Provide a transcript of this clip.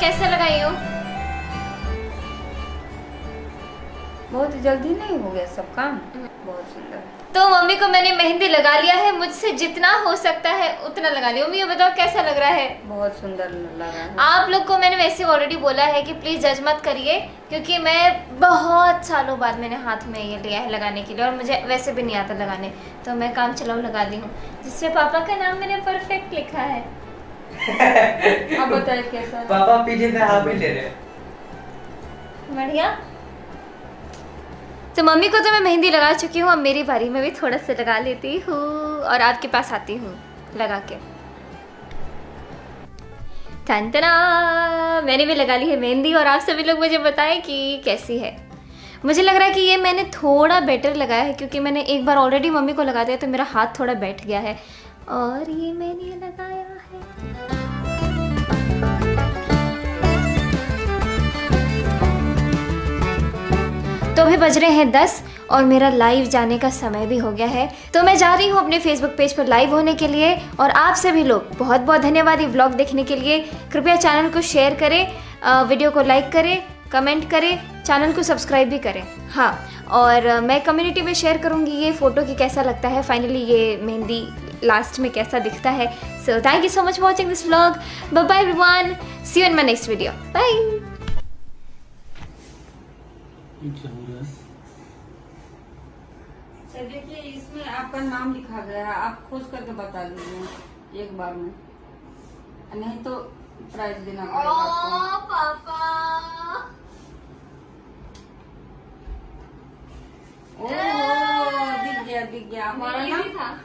कैसा लगाई हूँ? बहुत जल्दी नहीं हो गया सब काम? बहुत सुंदर। तो मम्मी को मैंने मेहंदी लगा लिया है, मुझसे जितना हो सकता है उतना लगा लिया। मम्मी ये बताओ कैसा लग रहा है? बहुत सुंदर लग रहा है। आप लोग को मैंने वैसे ऑलरेडी बोला है कि प्लीज़ जज मत करिए, क्योंकि मैं बहुत सालों बाद मैंने हाथ में ये लिया है लगाने के लिए, और मुझे वैसे भी नहीं आता लगाने, तो मैं काम चलाऊ लगा दी हूँ, जिससे पापा का नाम मैंने परफेक्ट लिखा है। अब बताइए कैसा है? पापा पीछे से आप भी ले रहे हैं। बढ़िया। तो मम्मी को तो मैं मेहंदी लगा चुकी हूँ, अब मेरी बारी में भी थोड़ा सा लगा लेती हूँ और आपके पास आती हूँ लगा के। टंटना, मैंने भी लगा ली है मेहंदी, और आप सभी लोग मुझे बताएं कि कैसी है। मुझे लग रहा है कि ये मैंने थोड़ा बेटर लगाया है, क्योंकि मैंने एक बार ऑलरेडी मम्मी को लगा दिया तो मेरा हाथ थोड़ा बैठ गया है, और ये मैंने लगाया है। तो अभी बज रहे हैं 10 और मेरा लाइव जाने का समय भी हो गया है, तो मैं जा रही हूँ अपने फेसबुक पेज पर लाइव होने के लिए। और आप सभी लोग बहुत बहुत धन्यवाद ये व्लॉग देखने के लिए। कृपया चैनल को शेयर करें, वीडियो को लाइक करें, कमेंट करें, चैनल को सब्सक्राइब भी करें। हाँ, और मैं कम्युनिटी में शेयर करूँगी ये फ़ोटो कि कैसा लगता है फाइनली ये मेहंदी लास्ट में कैसा दिखता है। So thank you so much watching this vlog. Bye bye everyone, see you in my next video. Bye. देखिए इसमें आपका नाम लिखा गया है, आप खोज करके बता दीजिए एक बार में, नहीं तो प्राइज देना पड़ेगा आपको। पापा, ओह दिख गया हमारा नाम।